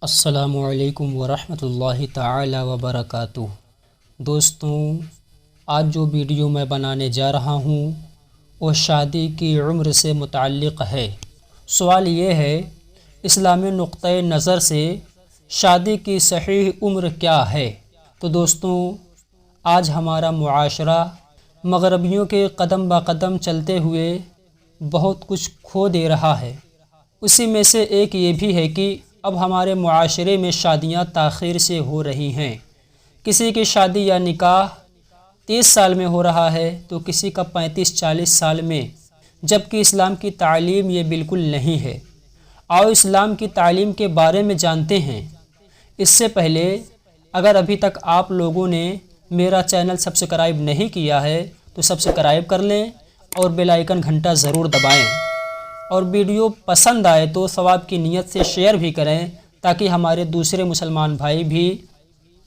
السلام علیکم ورحمۃ اللہ تعالی وبرکاتہ۔ دوستوں، آج جو ویڈیو میں بنانے جا رہا ہوں وہ شادی کی عمر سے متعلق ہے۔ سوال یہ ہے، اسلامی نقطۂ نظر سے شادی کی صحیح عمر کیا ہے؟ تو دوستوں، آج ہمارا معاشرہ مغربیوں کے قدم بہ قدم چلتے ہوئے بہت کچھ کھو دے رہا ہے۔ اسی میں سے ایک یہ بھی ہے کہ اب ہمارے معاشرے میں شادیاں تاخیر سے ہو رہی ہیں۔ کسی کی شادی یا نکاح 30 سال میں ہو رہا ہے تو کسی کا 35-40 سال میں، جبکہ اسلام کی تعلیم یہ بالکل نہیں ہے۔ آؤ اسلام کی تعلیم کے بارے میں جانتے ہیں۔ اس سے پہلے اگر ابھی تک آپ لوگوں نے میرا چینل سبسکرائب نہیں کیا ہے تو سبسکرائب کر لیں اور بیل آئیکن گھنٹا ضرور دبائیں، اور ویڈیو پسند آئے تو ثواب کی نیت سے شیئر بھی کریں تاکہ ہمارے دوسرے مسلمان بھائی بھی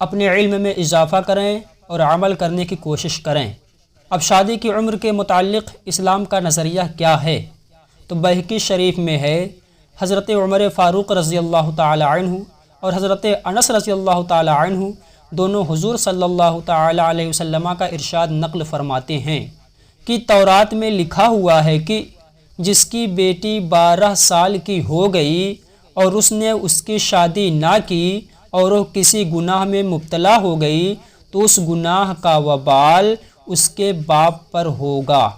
اپنے علم میں اضافہ کریں اور عمل کرنے کی کوشش کریں۔ اب شادی کی عمر کے متعلق اسلام کا نظریہ کیا ہے؟ تو بہقی شریف میں ہے، حضرت عمر فاروق رضی اللہ تعالی عنہ اور حضرت انس رضی اللہ تعالی عنہ دونوں حضور صلی اللہ تعالی علیہ وسلم کا ارشاد نقل فرماتے ہیں کہ تورات میں لکھا ہوا ہے کہ جس کی بیٹی 12 سال کی ہو گئی اور اس نے اس کی شادی نہ کی اور وہ کسی گناہ میں مبتلا ہو گئی تو اس گناہ کا وبال اس کے باپ پر ہوگا۔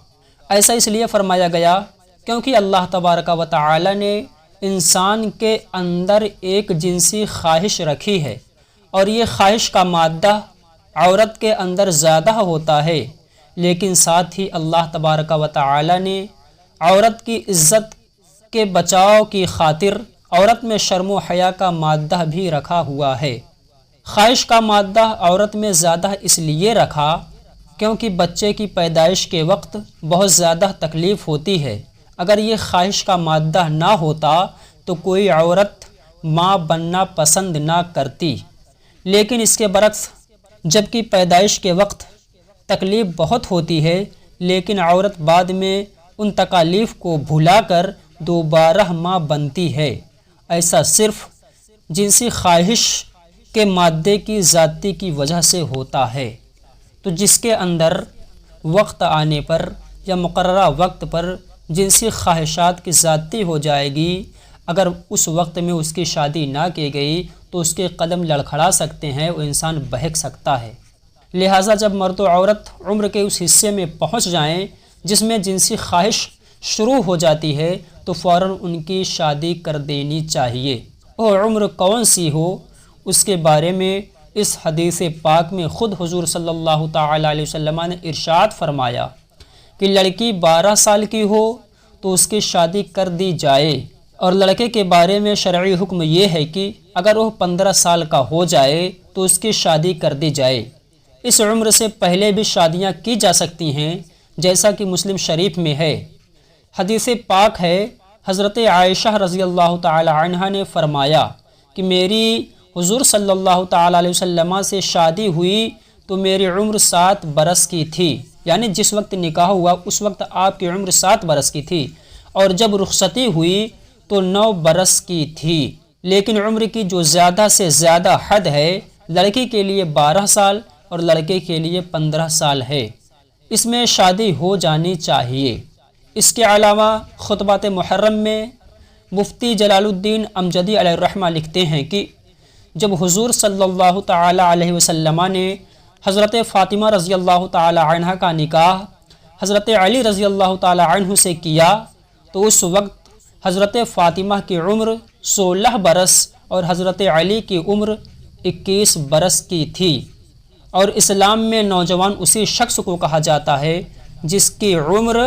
ایسا اس لیے فرمایا گیا کیونکہ اللہ تبارک و تعالی نے انسان کے اندر ایک جنسی خواہش رکھی ہے، اور یہ خواہش کا مادہ عورت کے اندر زیادہ ہوتا ہے، لیکن ساتھ ہی اللہ تبارک و تعالی نے عورت کی عزت کے بچاؤ کی خاطر عورت میں شرم و حیا کا مادہ بھی رکھا ہوا ہے۔ خواہش کا مادہ عورت میں زیادہ اس لیے رکھا کیونکہ بچے کی پیدائش کے وقت بہت زیادہ تکلیف ہوتی ہے۔ اگر یہ خواہش کا مادہ نہ ہوتا تو کوئی عورت ماں بننا پسند نہ کرتی، لیکن اس کے برعکس جبکہ پیدائش کے وقت تکلیف بہت ہوتی ہے، لیکن عورت بعد میں ان تکالیف کو بھلا کر دوبارہ ماں بنتی ہے۔ ایسا صرف جنسی خواہش کے مادے کی زیادتی کی وجہ سے ہوتا ہے۔ تو جس کے اندر وقت آنے پر یا مقررہ وقت پر جنسی خواہشات کی زیادتی ہو جائے گی، اگر اس وقت میں اس کی شادی نہ کی گئی تو اس کے قدم لڑکھڑا سکتے ہیں، وہ انسان بہک سکتا ہے۔ لہٰذا جب مرد و عورت عمر کے اس حصے میں پہنچ جائیں جس میں جنسی خواہش شروع ہو جاتی ہے تو فوراً ان کی شادی کر دینی چاہیے۔ اور عمر کون سی ہو اس کے بارے میں اس حدیث پاک میں خود حضور صلی اللہ تعالی علیہ وسلم نے ارشاد فرمایا کہ لڑکی 12 سال کی ہو تو اس کی شادی کر دی جائے، اور لڑکے کے بارے میں شرعی حکم یہ ہے کہ اگر وہ 15 سال کا ہو جائے تو اس کی شادی کر دی جائے۔ اس عمر سے پہلے بھی شادیاں کی جا سکتی ہیں، جیسا کہ مسلم شریف میں ہے۔ حدیث پاک ہے، حضرت عائشہ رضی اللہ تعالی عنہا نے فرمایا کہ میری حضور صلی اللہ تعالی علیہ وسلم سے شادی ہوئی تو میری عمر 7 برس کی تھی، یعنی جس وقت نکاح ہوا اس وقت آپ کی عمر 7 برس کی تھی، اور جب رخصتی ہوئی تو 9 برس کی تھی۔ لیکن عمر کی جو زیادہ سے زیادہ حد ہے لڑکی کے لیے 12 سال اور لڑکے کے لیے 15 سال ہے، اس میں شادی ہو جانی چاہیے۔ اس کے علاوہ خطبات محرم میں مفتی جلال الدین امجدی علیہ الرحمہ لکھتے ہیں کہ جب حضور صلی اللہ تعالی علیہ وسلم نے حضرت فاطمہ رضی اللہ تعالی عنہ کا نکاح حضرت علی رضی اللہ تعالی عنہ سے کیا تو اس وقت حضرت فاطمہ کی عمر 16 برس اور حضرت علی کی عمر 21 برس کی تھی، اور اسلام میں نوجوان اسی شخص کو کہا جاتا ہے جس کی عمر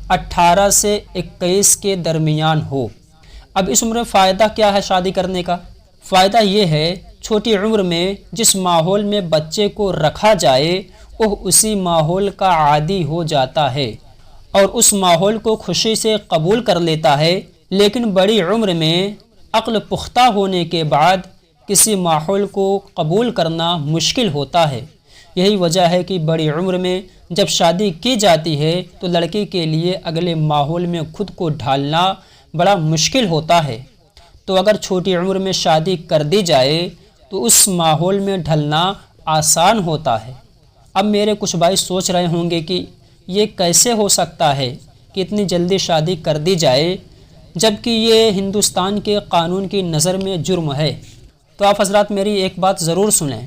18 سے 21 کے درمیان ہو۔ اب اس عمر میں فائدہ کیا ہے شادی کرنے کا؟ فائدہ یہ ہے، چھوٹی عمر میں جس ماحول میں بچے کو رکھا جائے وہ اسی ماحول کا عادی ہو جاتا ہے اور اس ماحول کو خوشی سے قبول کر لیتا ہے، لیکن بڑی عمر میں عقل پختہ ہونے کے بعد کسی ماحول کو قبول کرنا مشکل ہوتا ہے۔ یہی وجہ ہے کہ بڑی عمر میں جب شادی کی جاتی ہے تو لڑکی کے لیے اگلے ماحول میں خود کو ڈھالنا بڑا مشکل ہوتا ہے۔ تو تو اگر چھوٹی عمر میں شادی کر دی جائے تو اس ماحول میں ڈھلنا آسان ہوتا ہے۔ اب میرے کچھ بھائی سوچ رہے ہوں گے کہ یہ کیسے ہو سکتا ہے کہ اتنی جلدی شادی کر دی جائے جبکہ یہ ہندوستان کے قانون کی نظر میں جرم ہے۔ تو آپ حضرات میری ایک بات ضرور سنیں،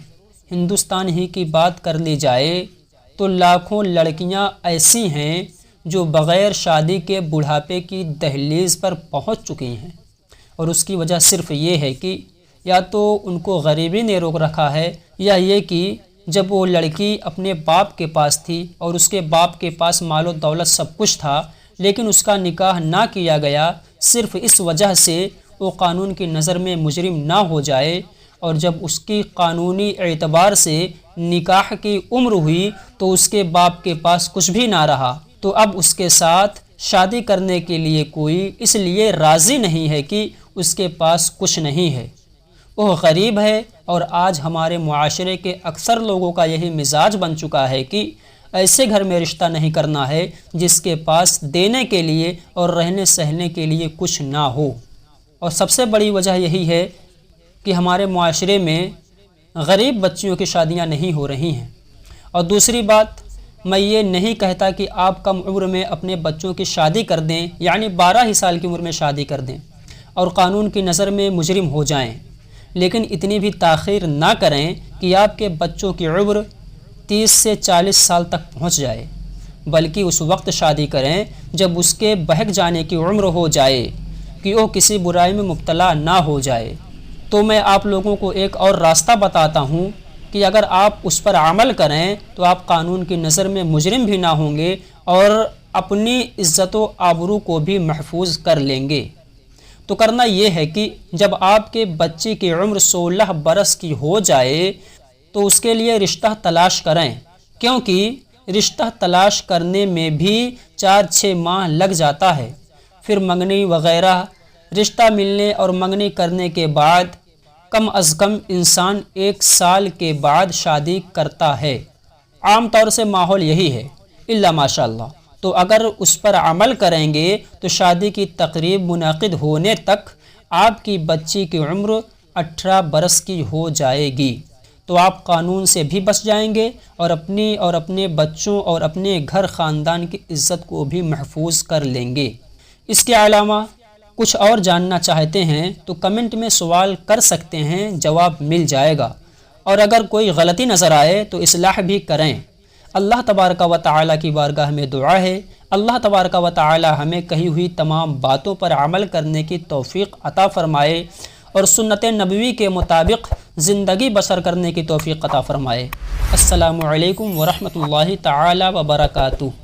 ہندوستان ہی کی بات کر لی جائے تو لاکھوں لڑکیاں ایسی ہیں جو بغیر شادی کے بڑھاپے کی دہلیز پر پہنچ چکی ہیں، اور اس کی وجہ صرف یہ ہے کہ یا تو ان کو غریبی نے روک رکھا ہے، یا یہ کہ جب وہ لڑکی اپنے باپ کے پاس تھی اور اس کے باپ کے پاس مال و دولت سب کچھ تھا لیکن اس کا نکاح نہ کیا گیا، صرف اس وجہ سے وہ قانون کی نظر میں مجرم نہ ہو جائے، اور جب اس کی قانونی اعتبار سے نکاح کی عمر ہوئی تو اس کے باپ کے پاس کچھ بھی نہ رہا، تو اب اس کے ساتھ شادی کرنے کے لیے کوئی اس لیے راضی نہیں ہے کہ اس کے پاس کچھ نہیں ہے، وہ غریب ہے۔ اور آج ہمارے معاشرے کے اکثر لوگوں کا یہی مزاج بن چکا ہے کہ ایسے گھر میں رشتہ نہیں کرنا ہے جس کے پاس دینے کے لیے اور رہنے سہنے کے لیے کچھ نہ ہو۔ اور سب سے بڑی وجہ یہی ہے کہ ہمارے معاشرے میں غریب بچیوں کی شادیاں نہیں ہو رہی ہیں۔ اور دوسری بات، میں یہ نہیں کہتا کہ آپ کم عمر میں اپنے بچوں کی شادی کر دیں، یعنی 12 ہی سال کی عمر میں شادی کر دیں اور قانون کی نظر میں مجرم ہو جائیں، لیکن اتنی بھی تاخیر نہ کریں کہ آپ کے بچوں کی عمر 30 سے 40 سال تک پہنچ جائے، بلکہ اس وقت شادی کریں جب اس کے بہک جانے کی عمر ہو جائے کہ وہ کسی برائی میں مبتلا نہ ہو جائے۔ تو میں آپ لوگوں کو ایک اور راستہ بتاتا ہوں کہ اگر آپ اس پر عمل کریں تو آپ قانون کی نظر میں مجرم بھی نہ ہوں گے اور اپنی عزت و آبرو کو بھی محفوظ کر لیں گے۔ تو کرنا یہ ہے کہ جب آپ کے بچے کی عمر 16 برس کی ہو جائے تو اس کے لیے رشتہ تلاش کریں، کیونکہ رشتہ تلاش کرنے میں بھی 4-6 ماہ لگ جاتا ہے، پھر منگنی وغیرہ۔ رشتہ ملنے اور منگنی کرنے کے بعد کم از کم انسان 1 سال کے بعد شادی کرتا ہے، عام طور سے ماحول یہی ہے، الا ماشاء اللہ۔ تو اگر اس پر عمل کریں گے تو شادی کی تقریب منعقد ہونے تک آپ کی بچی کی عمر 18 برس کی ہو جائے گی، تو آپ قانون سے بھی بچ جائیں گے اور اپنی اور اپنے بچوں اور اپنے گھر خاندان کی عزت کو بھی محفوظ کر لیں گے۔ اس کے علاوہ کچھ اور جاننا چاہتے ہیں تو کمنٹ میں سوال کر سکتے ہیں، جواب مل جائے گا، اور اگر کوئی غلطی نظر آئے تو اصلاح بھی کریں۔ اللہ تبارک و تعالیٰ کی بارگاہ میں دعا ہے، اللہ تبارک و تعالیٰ ہمیں کہی ہوئی تمام باتوں پر عمل کرنے کی توفیق عطا فرمائے اور سنت نبوی کے مطابق زندگی بسر کرنے کی توفیق عطا فرمائے۔ السلام علیکم ورحمۃ اللہ تعالیٰ وبرکاتہ۔